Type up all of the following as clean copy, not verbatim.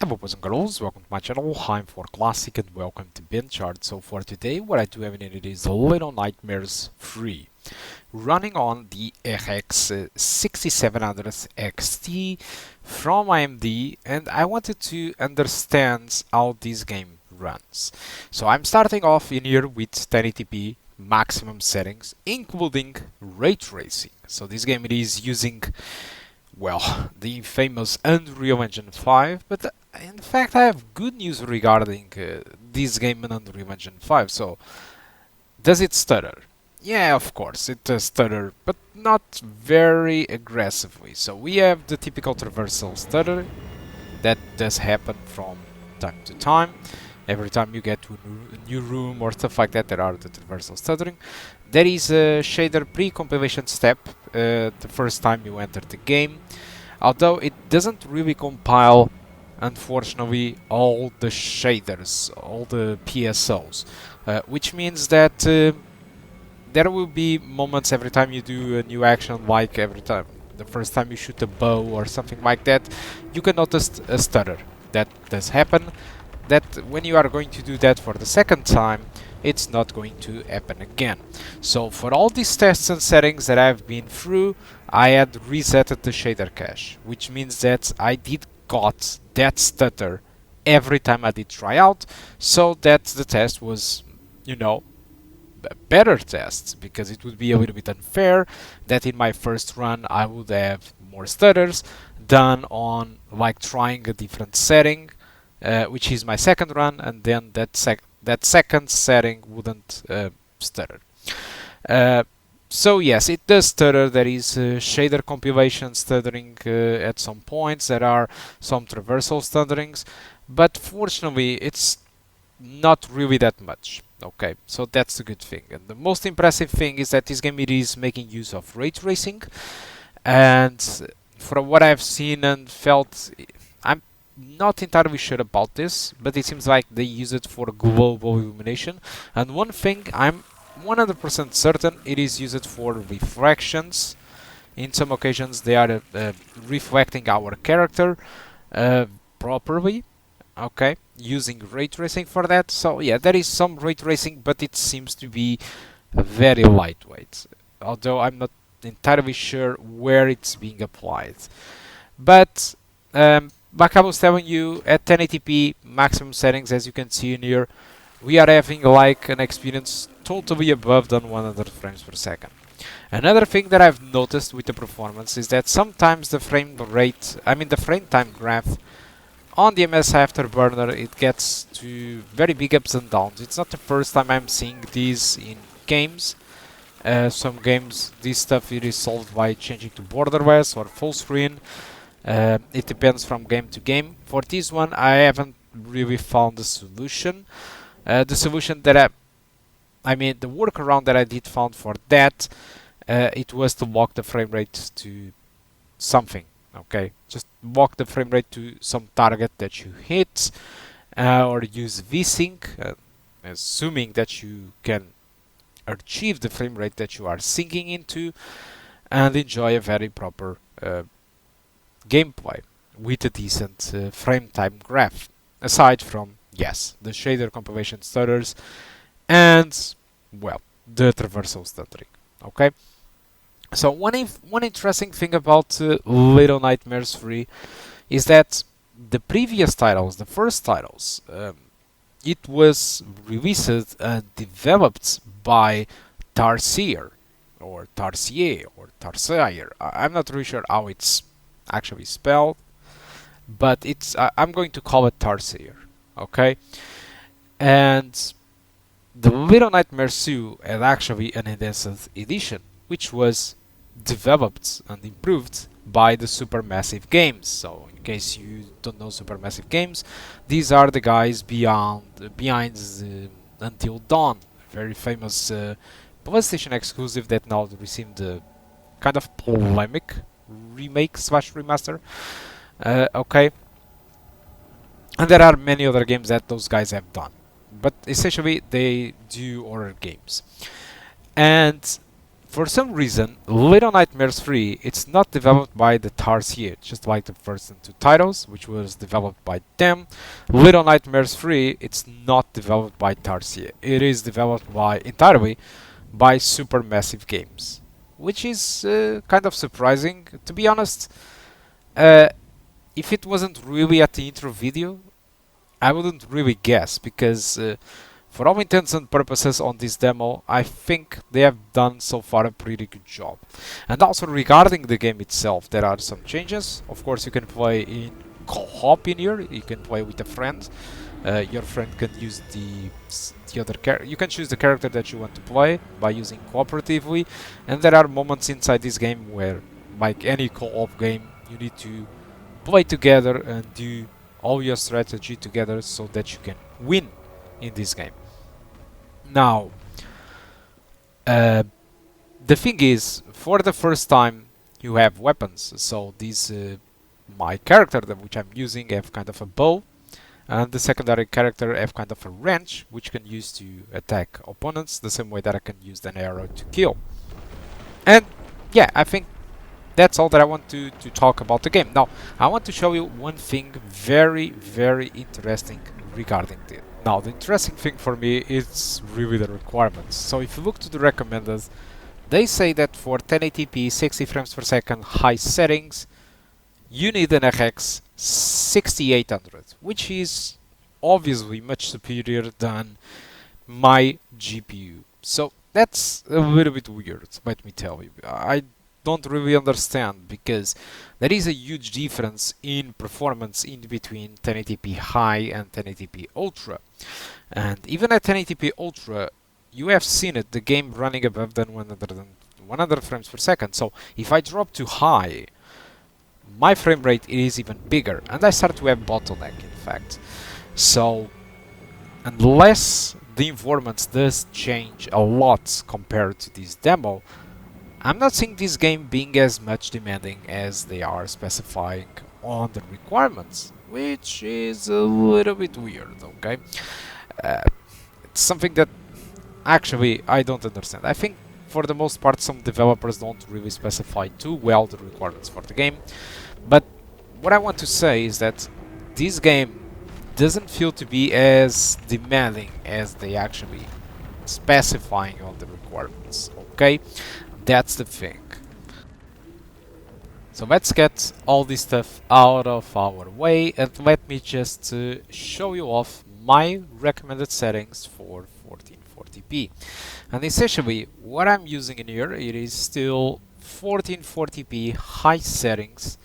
Hello boys and girls, welcome to my channel. I'm for Classic and welcome to BenchART. So for today what I do have in it is Little Nightmares 3, running on the RX 6700 XT from AMD, and I wanted to understand how this game runs. So I'm starting off in here with 1080p maximum settings including ray tracing. So this game it is using, well, the famous Unreal Engine 5, but in fact I have good news regarding this game in Unreal Engine 5. So, does it stutter? Yeah, of course, it does stutter, but not very aggressively. So we have the typical traversal stutter that does happen from time to time. Every time you get to a new room or stuff like that, there are the traversal stuttering. There is a shader pre-compilation step the first time you enter the game, although it doesn't really compile, unfortunately, all the shaders, all the PSOs, which means that there will be moments every time you do a new action, like every time the first time you shoot a bow or something like that, you can notice a stutter. That does happen. That when you are going to do that for the second time, it's not going to happen again. So for all these tests and settings that I've been through, I had resetted the shader cache, which means that I did got that stutter every time I did try out, so that the test was, you know, a better test, because it would be a little bit unfair that in my first run I would have more stutters than on like trying a different setting, which is my second run, and then that second setting wouldn't stutter. So yes, it does stutter. There is shader compilation stuttering at some points. There are some traversal stutterings, but fortunately it's not really that much. Okay, so that's the good thing. And the most impressive thing is that this game it is making use of ray tracing, and from what I've seen and felt, I'm not entirely sure about this, but it seems like they use it for global illumination. And one thing I'm 100% certain, it is used for reflections. In some occasions they are reflecting our character properly, okay, using ray tracing for that. So yeah, there is some ray tracing, but it seems to be very lightweight, although I'm not entirely sure where it's being applied. But like I was telling you, at 1080p maximum settings, as you can see in here, we are having like an experience totally above than 100 frames per second. Another thing that I've noticed with the performance is that sometimes the frame rate, the frame time graph on the MS Afterburner, it gets to very big ups and downs. It's not the first time I'm seeing these in games. Some games, this stuff it is solved by changing to borderless or full screen. It depends from game to game. For this one, I haven't really found a solution. The solution that the workaround that I did found for that, it was to lock the frame rate to something. Okay, just lock the frame rate to some target that you hit, or use VSync, assuming that you can achieve the frame rate that you are syncing into, and enjoy a very proper gameplay with a decent frame time graph, aside from, yes, the shader compilation stutters and, well, the traversal stuttering. Okay, so one interesting thing about Little Nightmares 3 is that the previous titles, the first titles, it was released and developed by Tarsier or Tarsier or Tarsier. I'm not really sure how it's actually spelled, but it's I'm going to call it Tarsier. Okay, and the Little Nightmares 2 had actually an enhanced edition, which was developed and improved by the Supermassive Games. So, in case you don't know Supermassive Games, these are the guys behind Until Dawn, very famous PlayStation exclusive that now received a kind of polemic remake slash remaster. Okay, and there are many other games that those guys have done, but essentially they do horror games. And For some reason, Little Nightmares 3, it's not developed by the Tarsier, just like the first and two titles, which was developed by them. Little Nightmares 3, it's not developed by Tarsier. It is developed by entirely by Supermassive Games, which is kind of surprising, to be honest. If it wasn't really at the intro video, I wouldn't really guess, because for all intents and purposes on this demo, I think they have done so far a pretty good job. And also regarding the game itself, there are some changes. Of course, you can play in co-op in here, you can play with a friend. Your friend can use the other character. You can choose the character that you want to play by using cooperatively. And there are moments inside this game where, like any co-op game, you need to play together and do all your strategy together so that you can win in this game. Now, the thing is, for the first time you have weapons. So this my character which I'm using have kind of a bow, and the secondary character have kind of a wrench which can use to attack opponents the same way that I can use an arrow to kill. And yeah, I think that's all that I want to talk about the game. Now, I want to show you one thing very interesting regarding this. Now, the interesting thing for me is really the requirements. So if you look to the recommended, they say that for 1080p 60 frames per second high settings, you need an RX 6800, which is obviously much superior than my GPU. So that's a little bit weird, let me tell you. I don't really understand, because there is a huge difference in performance in between 1080p high and 1080p ultra. And even at 1080p ultra, you have seen it, the game running above than 100 frames per second. So if I drop to high, my frame rate is even bigger, and I start to have bottleneck, in fact. So unless the environments does change a lot compared to this demo, I'm not seeing this game being as much demanding as they are specifying on the requirements, which is a little bit weird, okay? It's something that actually I don't understand. I think for the most part some developers don't really specify too well the requirements for the game, but what I want to say is that this game doesn't feel to be as demanding as they actually specifying on the requirements, okay? That's the thing. So let's get all this stuff out of our way, and let me just show you off my recommended settings for 1440p. And essentially what I'm using in here, it is still 1440p high settings,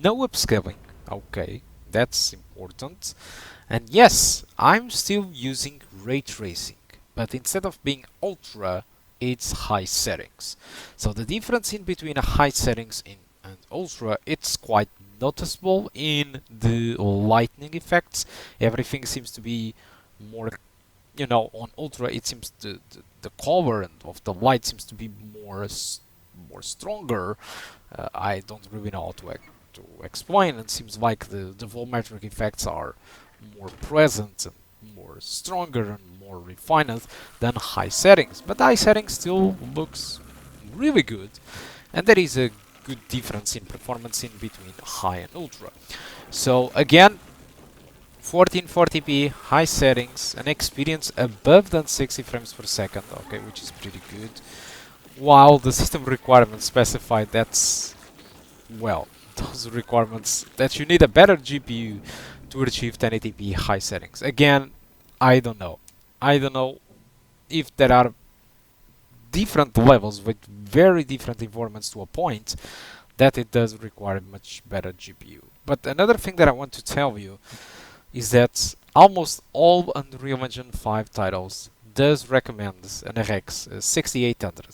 no upscaling, okay, that's important. And yes, I'm still using ray tracing, but instead of being ultra, it's high settings. So the difference in between a high settings and ultra, it's quite noticeable in the lightning effects. Everything seems to be more, you know, on ultra it seems the color of the light seems to be more stronger. I don't really know how to explain. It seems like the volumetric effects are more present and more stronger and more refined than high settings, but high settings still looks really good, and there is a good difference in performance in between high and ultra. So again, 1440p high settings, an experience above than 60 frames per second, okay, which is pretty good, while the system requirements specify that's, well, those requirements that you need a better GPU to achieve 1080p high settings. Again, I don't know if there are different levels with very different environments to a point that it does require much better GPU. But another thing that I want to tell you is that almost all Unreal Engine 5 titles does recommend an RX 6800.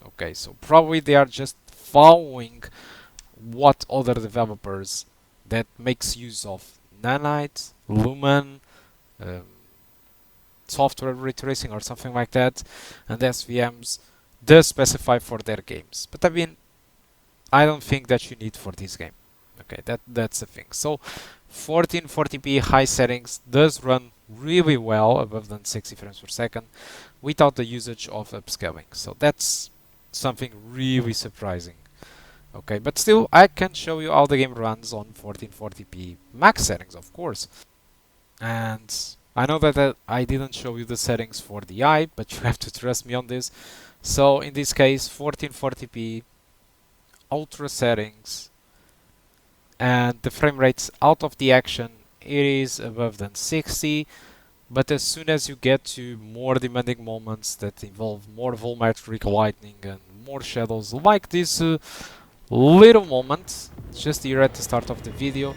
Okay, so probably they are just following what other developers that makes use of Nanite, Lumen, software ray tracing or something like that, and SVMs does specify for their games. But I mean, I don't think that you need for this game. Okay, that's the thing. So 1440p high settings does run really well above than 60 frames per second without the usage of upscaling. So that's something really surprising. Okay, but still, I can show you how the game runs on 1440p max settings, of course. And I know that I didn't show you the settings for the eye, but you have to trust me on this. So in this case, 1440p, ultra settings, and the frame rates out of the action, it is above than 60. But as soon as you get to more demanding moments that involve more volumetric lighting and more shadows, like this little moment just here at the start of the video,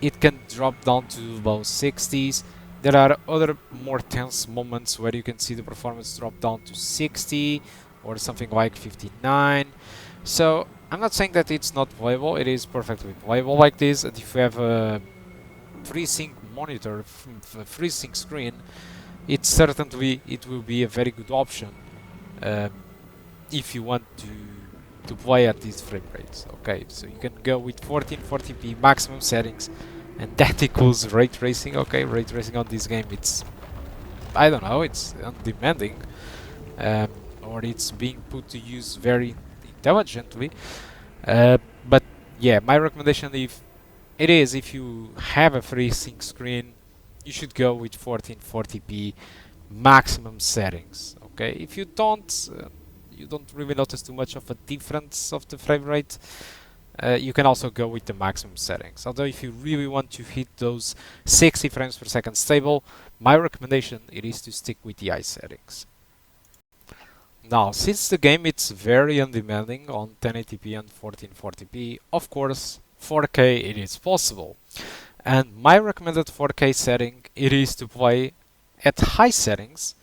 it can drop down to low 60s. There are other more tense moments where you can see the performance drop down to 60 or something like 59. So I'm not saying that it's not playable, it is perfectly playable like this. And if you have a FreeSync monitor, FreeSync screen, it will be a very good option if you want to play at these frame rates. Okay, so you can go with 1440p maximum settings, and that equals ray tracing. Okay, ray tracing on this game, it's, I don't know, it's undemanding, or it's being put to use very intelligently. But yeah, my recommendation, if you have a FreeSync screen, you should go with 1440p maximum settings. Okay, if you don't, you don't really notice too much of a difference of the frame rate, you can also go with the maximum settings. Although if you really want to hit those 60 frames per second stable, my recommendation it is to stick with the eye settings. Now, since the game it's very undemanding on 1080p and 1440p, of course 4K it is possible. And my recommended 4K setting it is to play at high settings,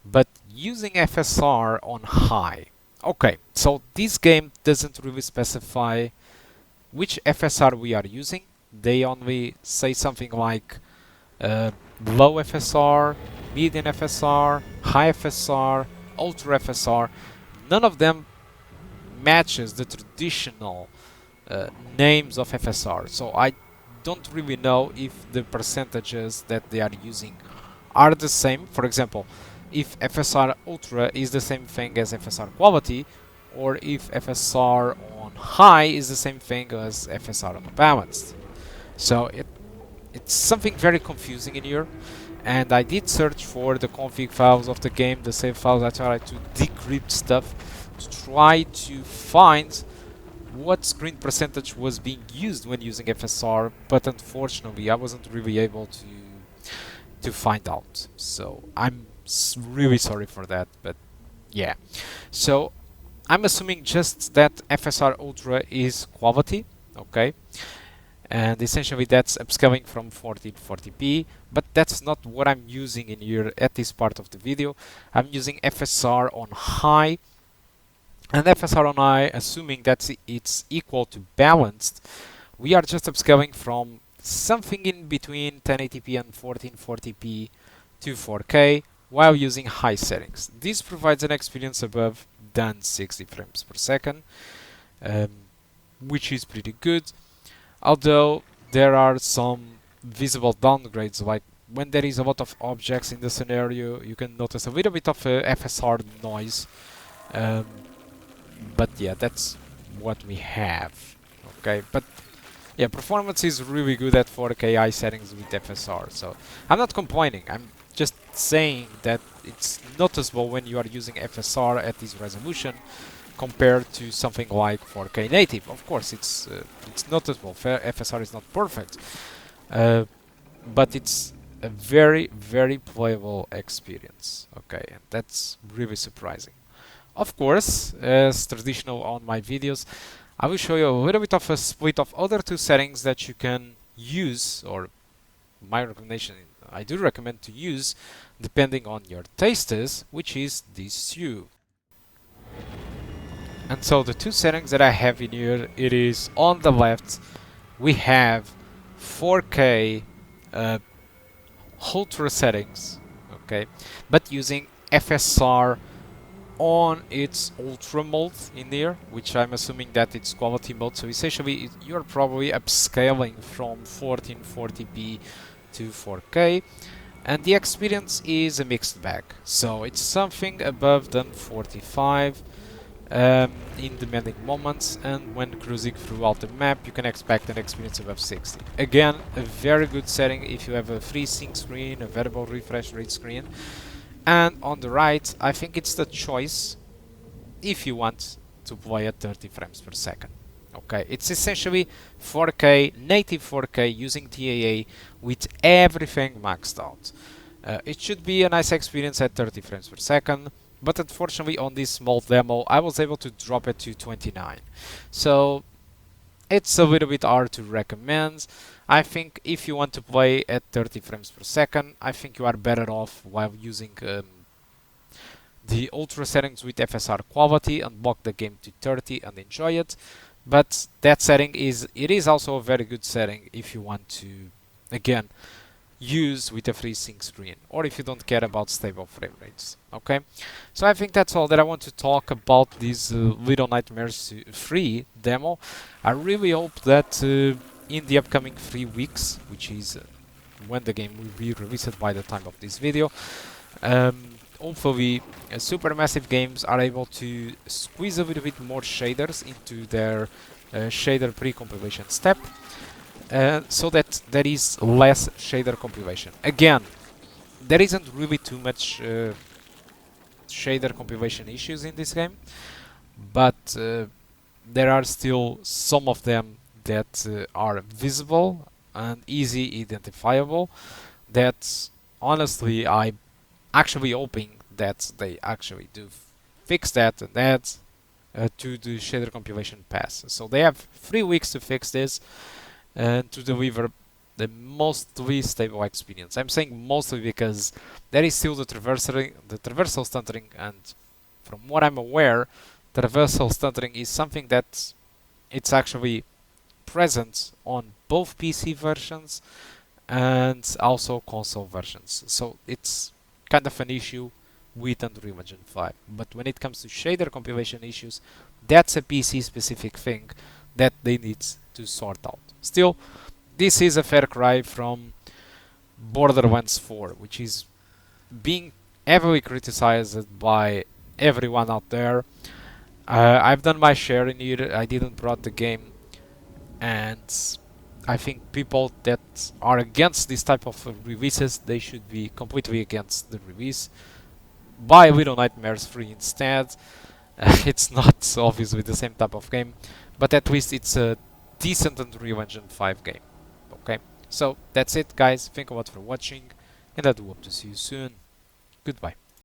but using FSR on high. Okay, so this game doesn't really specify which FSR we are using. They only say something like low FSR, medium FSR, high FSR, ultra FSR. None of them matches the traditional names of FSR, so I don't really know if the percentages that they are using are the same. For example, if FSR Ultra is the same thing as FSR Quality, or if FSR on High is the same thing as FSR on Balanced. So it's something very confusing in here, and I did search for the config files of the game, the save files. I tried to decrypt stuff to try to find what screen percentage was being used when using FSR, but unfortunately I wasn't really able to find out. So I'm really sorry for that, but yeah. So I'm assuming just that FSR Ultra is quality, okay? And essentially that's upscaling from 1440p, but that's not what I'm using in here at this part of the video. I'm using FSR on high, and FSR on high, assuming that it's equal to balanced, we are just upscaling from something in between 1080p and 1440p to 4K while using high settings. This provides an experience above than 60 frames per second, which is pretty good. Although there are some visible downgrades, like when there is a lot of objects in the scenario, you can notice a little bit of FSR noise. But yeah, that's what we have. Okay, but yeah, performance is really good at 4K high settings with FSR, so I'm not complaining. I'm just saying that it's noticeable when you are using FSR at this resolution compared to something like 4K native. Of course, it's noticeable. FSR is not perfect, but it's a very, very playable experience. Okay, and that's really surprising. Of course, as traditional on my videos, I will show you a little bit of a split of other two settings that you can use, or my recommendation, I do recommend to use, depending on your tastes, which is these two. And so the two settings that I have in here, it is on the left, we have 4K ultra settings, okay, but using FSR on its ultra mode in there, which I'm assuming that it's quality mode. So essentially you're probably upscaling from 1440p to 4K. and the experience is a mixed bag. So it's something above than 45 in demanding moments, and when cruising throughout the map you can expect an experience above 60. Again, a very good setting if you have a FreeSync screen, a variable refresh rate screen. And on the right, I think it's the choice if you want to play at 30 frames per second. Okay, it's essentially 4K, native 4K using TAA with everything maxed out. It should be a nice experience at 30 frames per second, but unfortunately on this small demo I was able to drop it to 29. So it's a little bit hard to recommend. I think if you want to play at 30 frames per second, I think you are better off while using the ultra settings with FSR quality, unblock the game to 30 and enjoy it. But that setting is also a very good setting if you want to, again, use with a FreeSync screen, or if you don't care about stable frame rates. Okay, so I think that's all that I want to talk about this Little Nightmares free demo. I really hope that in the upcoming 3 weeks, which is when the game will be released by the time of this video, hopefully Supermassive Games are able to squeeze a little bit more shaders into their shader pre-compilation step, so that there is less shader compilation. Again, there isn't really too much shader compilation issues in this game, but there are still some of them that are visible and easy identifiable, that honestly I actually hoping that they actually do fix that and add to the shader compilation pass. So they have 3 weeks to fix this and to deliver the mostly stable experience. I'm saying mostly because there is still the traversal stuttering, and from what I'm aware, traversal stuttering is something that it's actually present on both PC versions and also console versions. So it's kind of an issue with Unreal Engine 5. But when it comes to shader compilation issues, that's a PC specific thing that they need to sort out. Still, this is a far cry from Borderlands 4, which is being heavily criticized by everyone out there. I've done my share in here. I didn't brought the game, and I think people that are against this type of releases, they should be completely against the release. Buy Little Nightmares free instead. It's not obviously the same type of game, but at least it's a decent Unreal Engine 5 game. Okay, so that's it guys, thank you a lot for watching, and I do hope to see you soon. Goodbye.